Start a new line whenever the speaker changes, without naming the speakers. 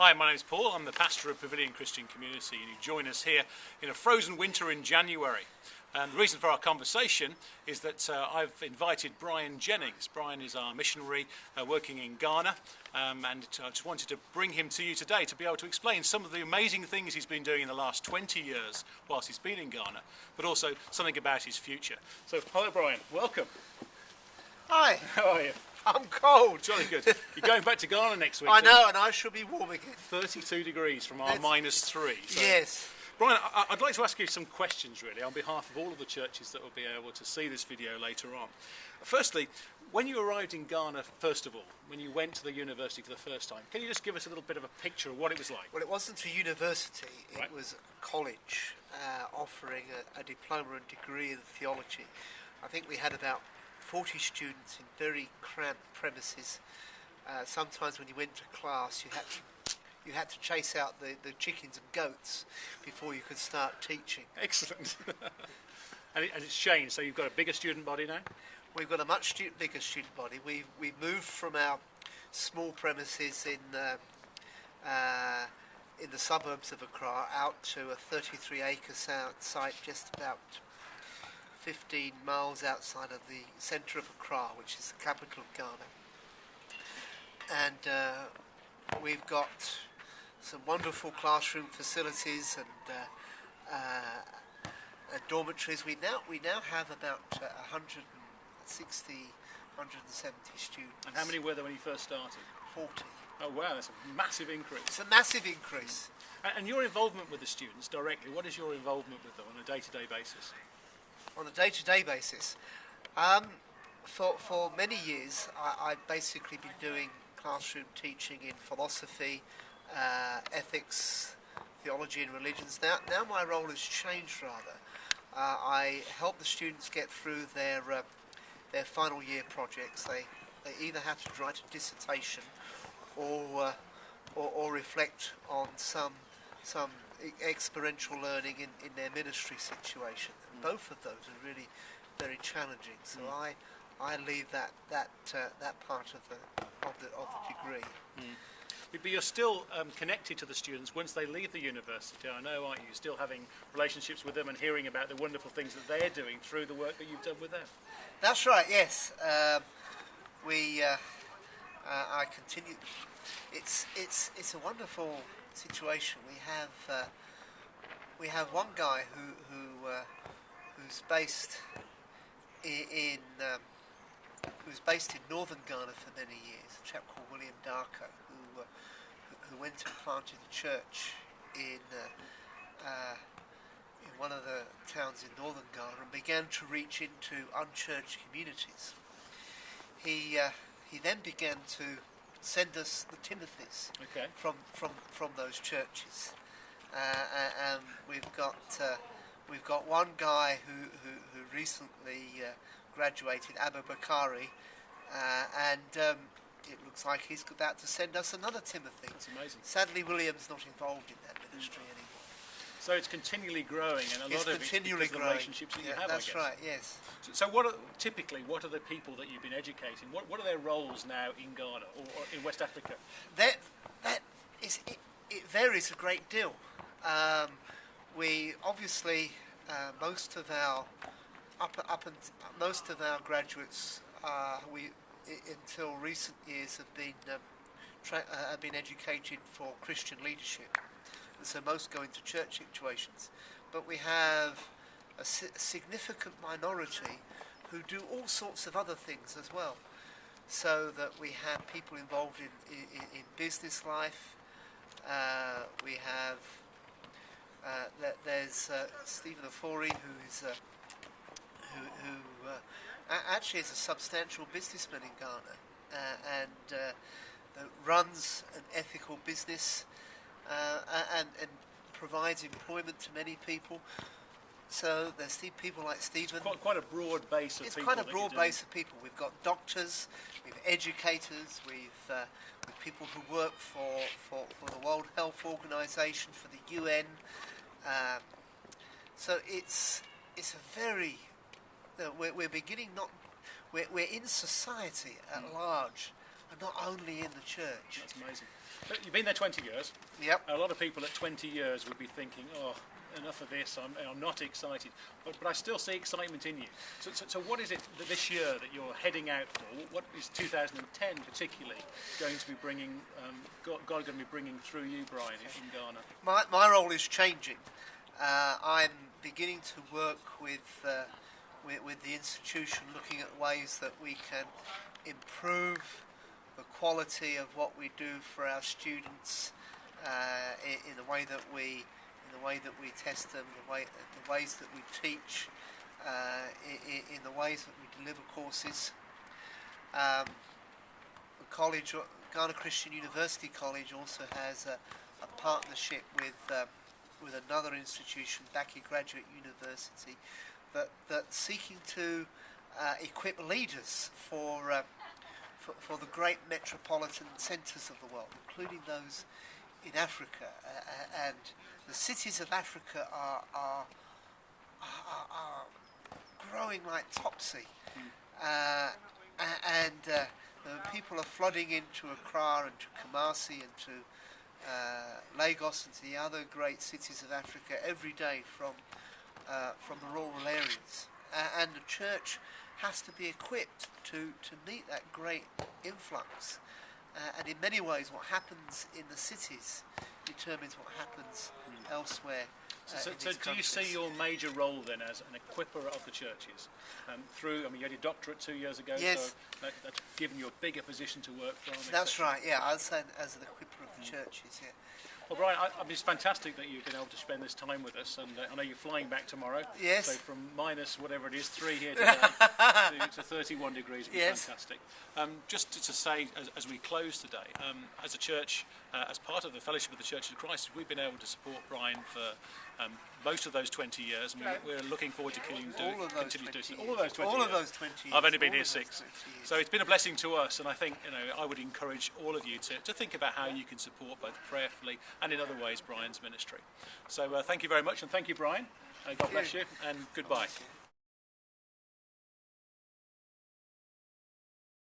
Hi, my name is Paul. I'm the pastor of Pavilion Christian Community, and you join us here in a frozen winter in January. And the reason for our conversation is that I've invited Brian Jennings. Brian is our missionary working in Ghana, and I just wanted to bring him to you today to be able to explain some of the amazing things he's been doing in the last 20 years whilst he's been in Ghana, but also something about his future. So, hello Brian, welcome.
Hi.
How are you?
I'm cold.
Jolly good. You're going back to Ghana next week.
I know, and I shall be warm again.
32 degrees from our -3. So.
Yes.
Brian, I'd like to ask you some questions, really, on behalf of all of the churches that will be able to see this video later on. Firstly, when you arrived in Ghana, first of all, when you went to the university for the first time, can you just give us a little bit of a picture of what it was like?
Well, it wasn't a university. It
Right.
was a college offering a diploma and degree in theology. I think we had about 40 students in very cramped premises. Sometimes when you went to class, you had to chase out the chickens and goats before you could start teaching.
Excellent. and it's changed, so you've got a bigger student body now?
We've got a much bigger student body. We moved from our small premises in the suburbs of Accra out to a 33-acre site just about 15 miles outside of the centre of Accra, which is the capital of Ghana. And we've got some wonderful classroom facilities and dormitories. We now have about 160, 170 students.
And how many were there when you first started?
40.
Oh wow, that's a massive increase.
It's a massive increase.
And your involvement with the students directly, what is your involvement with them on a day-to-day basis?
On a day-to-day basis, for many years I've basically been doing classroom teaching in philosophy, ethics, theology and religions. Now my role has changed rather. I help the students get through their final year projects. They either have to write a dissertation or reflect on some experiential learning in their ministry situation. And both of those are really very challenging. So I leave that part of the degree.
But you're still connected to the students once they leave the university, I know, aren't you? You're still having relationships with them and hearing about the wonderful things that they're doing through the work that you've done with them.
That's right, yes. I continue. It's a wonderful situation. We have one guy who's based in northern Ghana for many years, a chap called William Darko, who went and planted a church in one of the towns in northern Ghana and began to reach into unchurched communities. He then began to send us the Timothys from those churches, and we've got one guy who recently graduated, Abu Bakari, and it looks like he's about to send us another Timothy.
That's amazing.
Sadly, William's not involved in that ministry anymore.
So it's continually growing, and a lot of it's because of the relationships that you have,
that's
I guess.
right, yes.
So what are the people that you've been educating? What are their roles now in Ghana or in West Africa?
It varies a great deal. We obviously most of our graduates until recent years have been educated for Christian leadership, and so most go into church situations. But we have a significant minority who do all sorts of other things as well. So that we have people involved in business life. We have there's Stephen Ofori, who actually is a substantial businessman in Ghana and runs an ethical business and provides employment to many people. So there's people like Stephen.
Quite a broad base of people.
It's quite a broad base of people. We've got doctors, we've educators, we've people who work for the World Health Organization, for the UN. So it's a very we're beginning not we're in society at large and not only in the church.
That's amazing. But you've been there 20 years.
Yep.
A lot of people at 20 years would be thinking, oh, enough of this, I'm not excited. But I still see excitement in you. So what is it that this year that you're heading out for? What is 2010 particularly going to be bringing, God going to be bringing through you, Brian, in Ghana?
My role is changing. I'm beginning to work with the institution, looking at ways that we can improve the quality of what we do for our students, in the way that we test them, the ways that we teach, in the ways that we deliver courses. The college, Ghana Christian University College, also has a partnership with another institution, Baki Graduate University, that's seeking to equip leaders for the great metropolitan centres of the world, including those in Africa. And the cities of Africa are growing like topsy. And people are flooding into Accra and to Kumasi and to Lagos and to the other great cities of Africa every day from the rural areas. And the church has to be equipped to meet that great influx. And in many ways, what happens in the cities determines what happens elsewhere.
So do you see your major role then as an equipper of the churches? You had your doctorate 2 years ago,
yes.
So that's given you a bigger position to work from.
That's right, yeah, I'd say as an equipper of the churches, yeah.
Well, Brian, it's fantastic that you've been able to spend this time with us, and I know you're flying back tomorrow.
Yes.
So from minus whatever it is, 3 here today, to 31 degrees would be
yes.
fantastic. Just to say, as we close today, as a church, as part of the Fellowship of the Church of Christ, we've been able to support Brian for most of those 20 years, and we're looking forward to continue to do so. All of those 20 years.
All of those 20 years.
I've only been here 6. So it's been a blessing to us, and I think I would encourage all of you to think about how you can support both prayerfully and in other ways Brian's ministry. So thank you very much, and thank you, Brian. God bless you, and goodbye.